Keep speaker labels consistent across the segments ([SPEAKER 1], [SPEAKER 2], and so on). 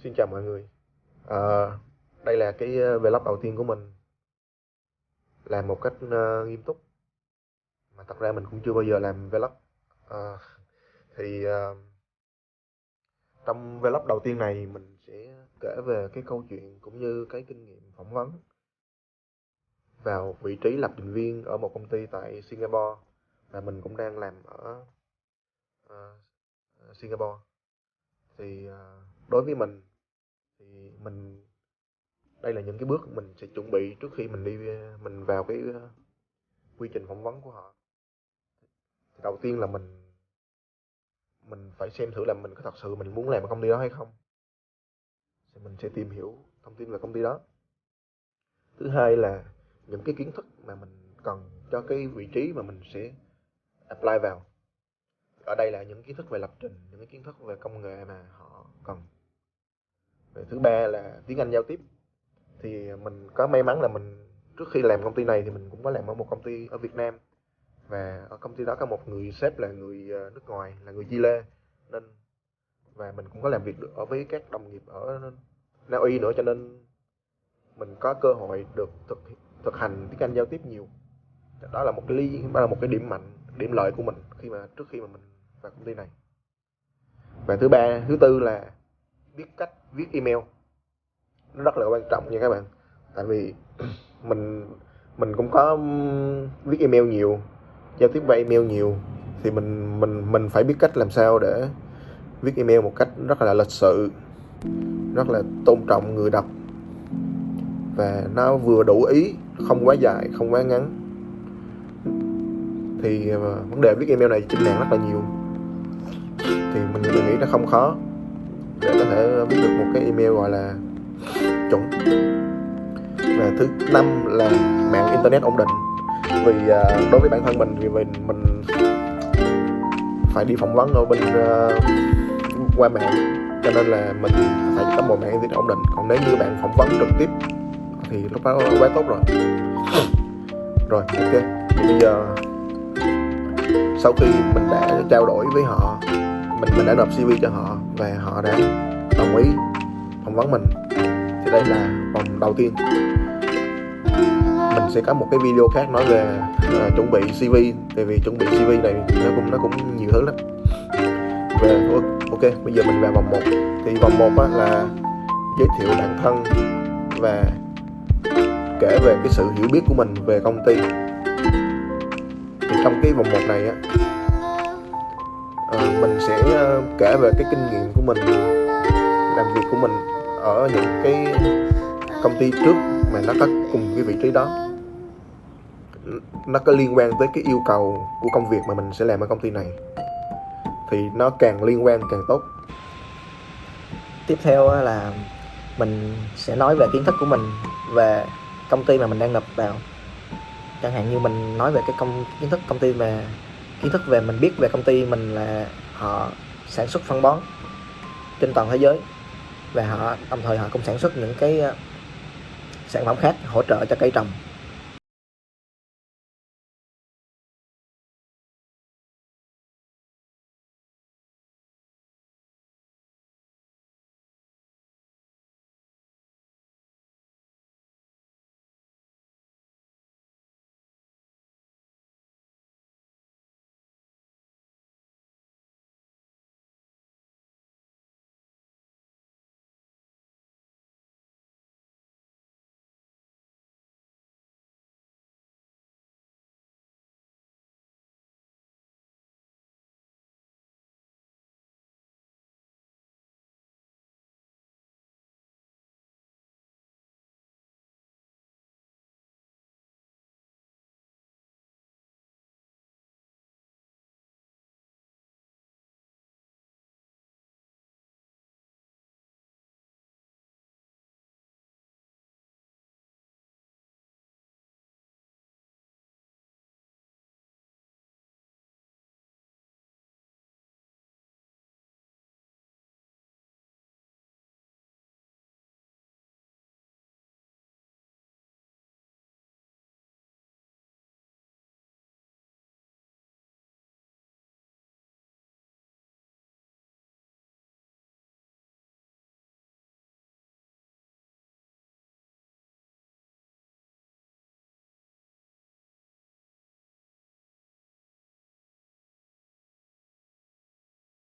[SPEAKER 1] Xin chào mọi người. Ờ, Đây là cái vlog đầu tiên của mình, làm một cách nghiêm túc, mà thật ra mình cũng chưa bao giờ làm vlog. Ờ, thì Trong vlog đầu tiên này mình sẽ kể về cái câu chuyện cũng như cái kinh nghiệm phỏng vấn vào vị trí lập trình viên ở một công ty tại Singapore, và mình cũng đang làm ở ờ, Singapore. Đối với mình thì đây là những cái bước mình sẽ chuẩn bị trước khi mình vào cái quy trình phỏng vấn của họ. Đầu tiên là mình phải xem thử là mình có thật sự mình muốn làm ở công ty đó hay không, thì mình sẽ tìm hiểu thông tin về công ty đó. Thứ hai là những cái kiến thức mà mình cần cho cái vị trí mà mình sẽ apply vào. Ở đây là những kiến thức về lập trình, những cái kiến thức về công nghệ mà họ cần. Thứ ba là tiếng Anh giao tiếp. Thì mình có may mắn là trước khi làm công ty này thì mình cũng có làm ở một công ty ở Việt Nam, và ở công ty đó có một người sếp là người nước ngoài, là người Chile, nên và mình cũng có làm việc được ở với các đồng nghiệp ở Na Uy nữa, cho nên mình có cơ hội được thực hành tiếng Anh giao tiếp nhiều. Đó là một cái điểm mạnh, điểm lợi của mình trước khi mà mình vào công ty này. Và thứ tư là biết cách viết email. Nó rất là quan trọng nha các bạn. Tại vì mình cũng có viết email nhiều, giao tiếp qua email nhiều, thì mình phải biết cách làm sao để viết email một cách rất là lịch sự, rất là tôn trọng người đọc, và nó vừa đủ ý, không quá dài, không quá ngắn. Thì vấn đề viết email này trên mạng rất là nhiều, thì mình nghĩ nó không khó để có thể viết được một cái email gọi là chuẩn. Và thứ năm là mạng internet ổn định. Vì đối với bản thân mình thì mình phải đi phỏng vấn ở bên qua mạng, cho nên là mình phải có một mạng internet ổn định. Còn nếu như bạn phỏng vấn trực tiếp thì lúc đó quá tốt rồi. Rồi, ok. Thì bây giờ sau khi mình đã trao đổi với họ, mình đã nộp CV cho họ và họ đã đồng ý phỏng vấn mình, thì đây là vòng đầu tiên. Mình sẽ có một cái video khác nói về chuẩn bị CV, tại vì chuẩn bị CV này nó cũng nhiều thứ lắm. Ok, bây giờ mình vào vòng 1. Thì vòng 1 là giới thiệu bản thân và kể về cái sự hiểu biết của mình về công ty. Thì trong cái vòng 1 này mình sẽ kể về cái kinh nghiệm của mình làm việc của mình ở những cái công ty trước mà nó có cùng cái vị trí đó, nó có liên quan tới cái yêu cầu của công việc mà mình sẽ làm ở công ty này, thì nó càng liên quan càng tốt.
[SPEAKER 2] Tiếp theo là mình sẽ nói về kiến thức của mình về công ty mà mình đang nộp vào. Chẳng hạn như mình nói về kiến thức công ty, về kiến thức về mình biết về công ty mình là họ sản xuất phân bón trên toàn thế giới, và đồng thời họ cũng sản xuất những cái sản phẩm khác hỗ trợ cho cây trồng.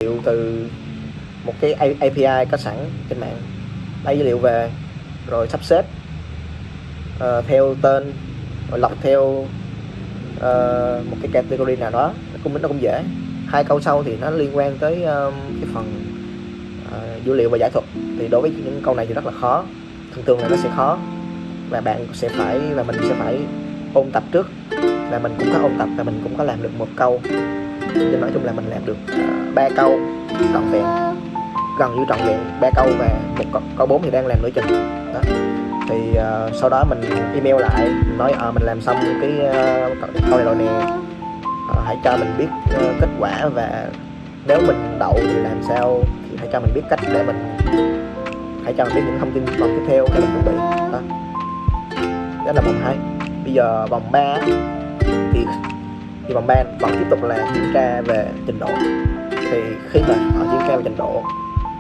[SPEAKER 2] liệu từ một cái API có sẵn trên mạng, lấy dữ liệu về rồi sắp xếp theo tên, rồi lọc theo một cái category nào đó, nó cũng dễ. 2 câu sau thì nó liên quan tới cái phần dữ liệu và giải thuật, thì đối với những câu này thì rất là khó, thường là nó sẽ khó, và mình sẽ phải ôn tập trước. Là mình cũng có ôn tập và mình cũng có làm được 1 câu, nhưng nói chung là mình làm được 3 câu trọn vẹn, gần như trọn vẹn 3 câu, và một câu 4 thì đang làm nửa chừng đó. Thì sau đó mình email lại, mình nói mình làm xong cái câu này rồi nè, hãy cho mình biết kết quả, và nếu mình đậu thì làm sao, thì hãy cho mình biết cách để hãy cho mình biết những thông tin vòng tiếp theo để mình chuẩn bị đó. Đó là vòng 2. Bây giờ vòng 3 thì vòng 3 vẫn tiếp tục là kiểm tra về trình độ. Thì khi mà họ kiểm tra về trình độ,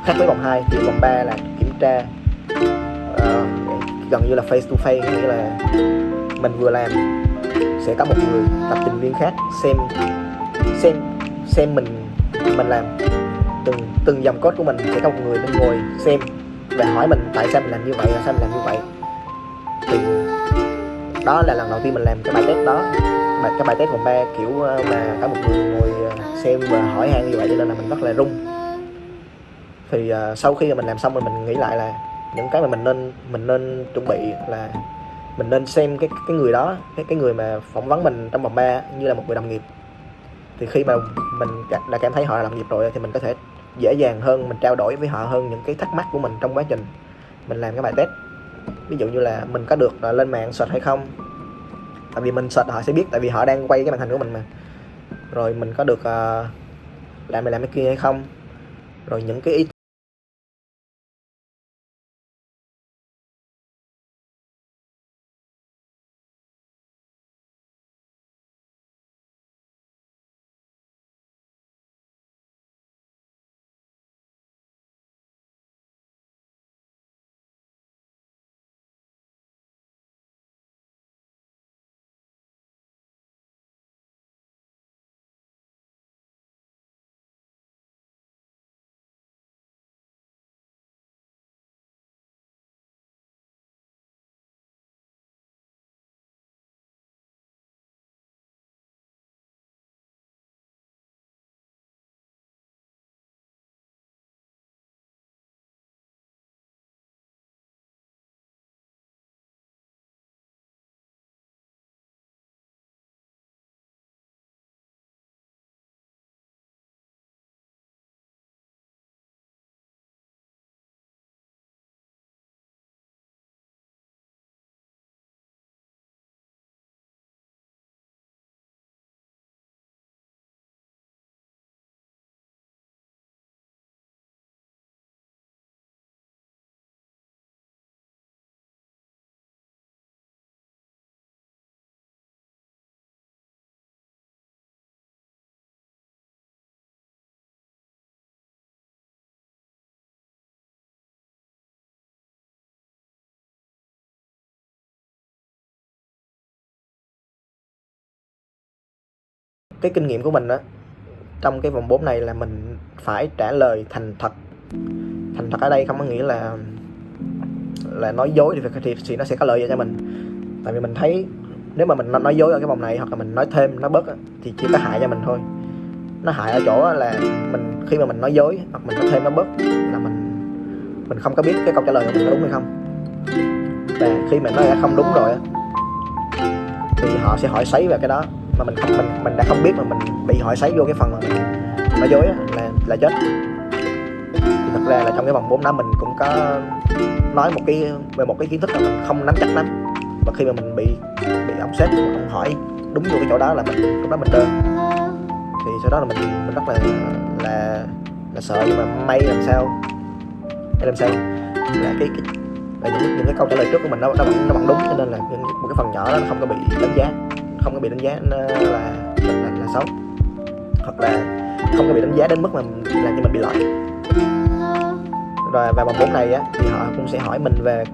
[SPEAKER 2] khác với vòng 2 thì vòng 3 là kiểm tra gần như là face to face, nghĩa là mình vừa làm sẽ có một người lập trình viên khác xem mình làm từng dòng code của mình, sẽ có một người bên ngồi xem và hỏi mình tại sao mình làm như vậy, thì đó là lần đầu tiên mình làm cái bài test đó. Mà cái bài test vòng 3 kiểu mà có một người ngồi xem và hỏi han như vậy, cho nên là mình rất là run. Thì sau khi mà mình làm xong rồi, mình nghĩ lại là những cái mà mình nên chuẩn bị là mình nên xem cái người đó, cái người mà phỏng vấn mình trong vòng 3 như là một người đồng nghiệp. Thì khi mà mình đã cảm thấy họ là đồng nghiệp rồi thì mình có thể dễ dàng hơn, mình trao đổi với họ hơn những cái thắc mắc của mình trong quá trình mình làm cái bài test. Ví dụ như là mình có được lên mạng search hay không, tại vì mình search họ sẽ biết, tại vì họ đang quay cái màn hình của mình mà. Rồi mình có được làm cái kia hay không, rồi những cái kinh nghiệm của mình á, trong cái vòng 4 này là mình phải trả lời thành thật. Thành thật ở đây không có nghĩa là nói dối thì nó sẽ có lợi cho mình. Tại vì mình thấy nếu mà mình nói dối ở cái vòng này, hoặc là mình nói thêm, nói bớt thì chỉ có hại cho mình thôi. Nó hại ở chỗ là khi mà mình nói dối hoặc mình nói thêm, nói bớt là mình không có biết cái câu trả lời của mình có đúng hay không. Và khi mà nó đã không đúng rồi thì họ sẽ hỏi xoáy vào cái đó, mà mình đã không biết mà mình bị hỏi xoáy vô cái phần mà mình nói dối là chết. Thì thật ra là trong cái vòng 4 đó mình cũng có nói về một cái kiến thức mà mình không nắm chắc lắm, và khi mà mình bị ông sếp ông hỏi đúng vô cái chỗ đó là lúc đó mình đơ. Thì sau đó là mình rất là sợ, nhưng mà may làm sao là những cái câu trả lời trước của mình nó vẫn đúng, cho nên là một cái phần nhỏ đó nó không có bị đánh giá là xấu, hoặc là không có bị đánh giá đến mức mà làm cho mình bị loại. Rồi và vòng 4 này thì họ cũng sẽ hỏi mình về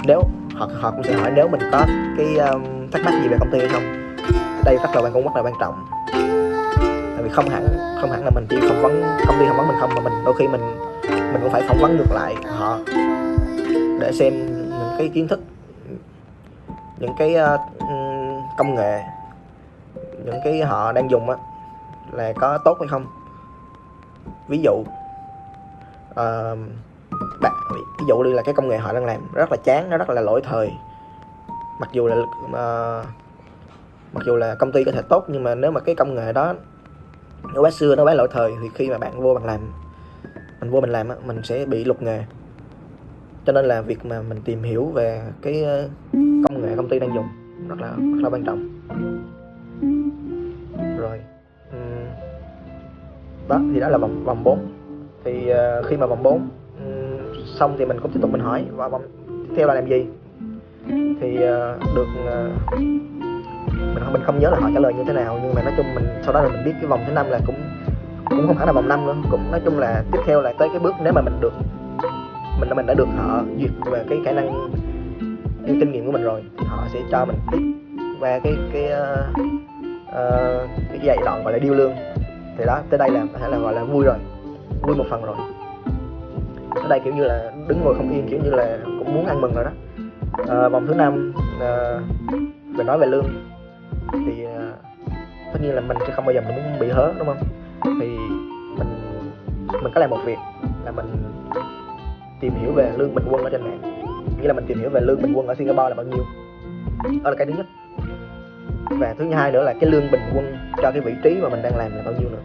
[SPEAKER 2] nếu họ cũng sẽ hỏi nếu mình có cái thắc mắc gì về công ty hay không. Đây rất là quan trọng, tại vì không hẳn là mình chỉ phỏng vấn công ty phỏng vấn mình không, mà mình đôi khi mình cũng phải phỏng vấn ngược lại họ để xem những cái kiến thức, những cái công nghệ, những cái họ đang dùng á là có tốt hay không. Ví dụ ví dụ như là cái công nghệ họ đang làm rất là chán, nó rất là lỗi thời, mặc dù là công ty có thể tốt, nhưng mà nếu mà cái công nghệ đó nó quá xưa, nó quá lỗi thời, thì khi mà bạn vô mình làm á, mình sẽ bị lục nghề. Cho nên là việc mà mình tìm hiểu về cái công nghệ công ty đang dùng rất là quan trọng. Rồi đó thì đó là vòng 4. Thì khi mà vòng 4 xong thì mình cũng tiếp tục mình hỏi và vòng tiếp theo là làm gì. Thì mình không nhớ là họ trả lời như thế nào, nhưng mà nói chung sau đó là mình biết cái vòng thứ 5 là cũng không hẳn là vòng 5 nữa, cũng nói chung là tiếp theo là tới cái bước nếu mà mình đã được họ duyệt về cái khả năng, cái kinh nghiệm của mình rồi, thì họ sẽ cho mình tiếp qua cái giai đoạn gọi là điêu lương. Thì đó, tới đây là có thể là gọi là vui một phần rồi. Ở đây kiểu như là đứng ngồi không yên, kiểu như là cũng muốn ăn mừng rồi đó. Vòng thứ 5 về nói về lương thì tất nhiên là mình sẽ không bao giờ mình muốn bị hớ, đúng không? Thì mình có làm một việc là mình tìm hiểu về lương bình quân ở trên mạng, nghĩa là mình tìm hiểu về lương bình quân ở Singapore là bao nhiêu. Đó là cái thứ nhất. Và thứ hai nữa là cái lương bình quân cho cái vị trí mà mình đang làm là bao nhiêu nữa,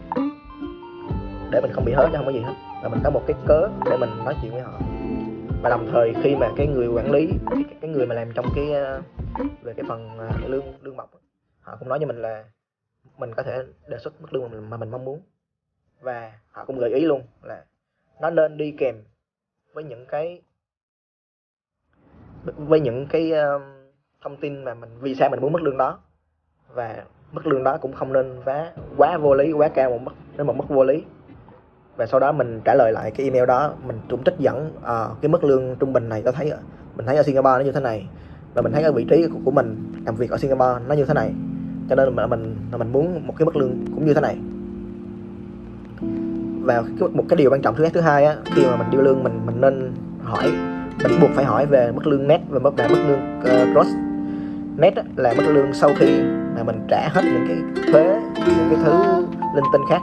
[SPEAKER 2] để mình không bị hớ chứ không có gì hết, và mình có một cái cớ để mình nói chuyện với họ. Và đồng thời khi mà cái người quản lý, cái người mà làm trong cái về cái phần lương bổng, họ cũng nói cho mình là mình có thể đề xuất mức lương mà mình mong muốn, và họ cũng gợi ý luôn là nó nên đi kèm với những cái thông tin mà vì sao mình muốn mức lương đó, và mức lương đó cũng không nên quá vô lý, quá cao đến một mức vô lý. Và sau đó mình trả lời lại cái email đó, mình cũng trích dẫn cái mức lương trung bình này mình thấy ở Singapore nó như thế này, và mình thấy cái vị trí của mình làm việc ở Singapore nó như thế này, cho nên là mình muốn một cái mức lương cũng như thế này. Và một cái điều quan trọng thứ hai á, khi mà mình điêu lương mình nên hỏi, mình buộc phải hỏi về mức lương net và mức lương gross. Net là mức lương sau khi mà mình trả hết những cái thuế, những cái thứ linh tinh khác,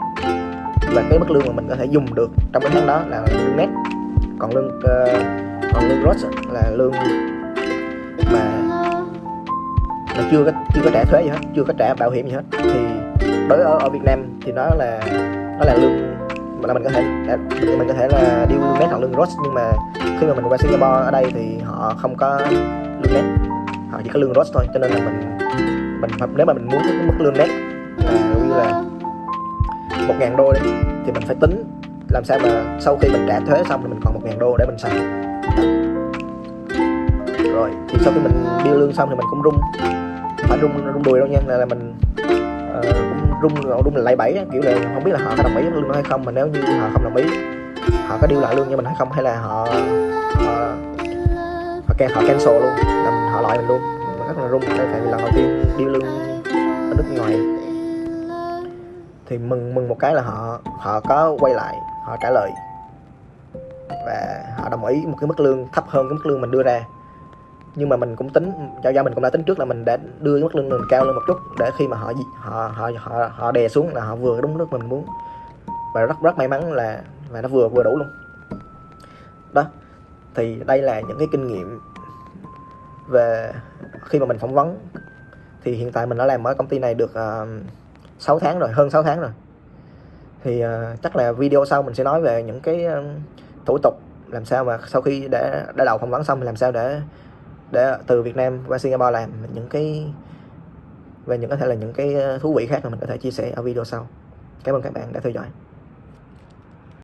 [SPEAKER 2] và cái mức lương mà mình có thể dùng được trong cái tháng đó là lương net. Còn lương gross là lương mà chưa có trả thuế gì hết, chưa có trả bảo hiểm gì hết. Thì đối ở Việt Nam thì nó là lương là mình có thể là điêu lương net hoặc lương gross, nhưng mà khi mà mình qua Singapore ở đây thì họ không có lương net, họ chỉ có lương gross thôi. Cho nên là mình nếu mà mình muốn cái mức lương net là như là 1.000 đô đi, thì mình phải tính làm sao mà sau khi mình trả thuế xong thì mình còn 1.000 đô để mình xài. Rồi thì sau khi mình điêu lương xong thì mình cũng phải rung đùi đâu nha, là mình cũng rung là lay bẫy, kiểu là không biết là họ có đồng ý với lương đó hay không, mà nếu như họ không đồng ý, họ có điêu lại lương cho mình hay không, hay là họ cancel luôn, là họ loại mình luôn. Mình rất là rung đây, tại vì lần đầu tiên điêu lương ở nước ngoài. Thì mừng một cái là họ có quay lại, họ trả lời và họ đồng ý một cái mức lương thấp hơn cái mức lương mình đưa ra. Nhưng mà mình cũng tính, do mình cũng đã tính trước là mình đã đưa cái mức lương mình cao lên một chút, để khi mà họ đè xuống là họ vừa đúng mức mình muốn. Và rất may mắn là nó vừa đủ luôn. Đó, thì đây là những cái kinh nghiệm về khi mà mình phỏng vấn. Thì hiện tại mình đã làm ở công ty này được 6 tháng rồi, hơn 6 tháng rồi. Thì chắc là video sau mình sẽ nói về những cái thủ tục, làm sao mà sau khi đã đầu phỏng vấn xong, làm sao để từ Việt Nam qua Singapore làm, những cái và có thể là những cái thú vị khác mà mình có thể chia sẻ ở video sau. Cảm ơn các bạn đã theo dõi.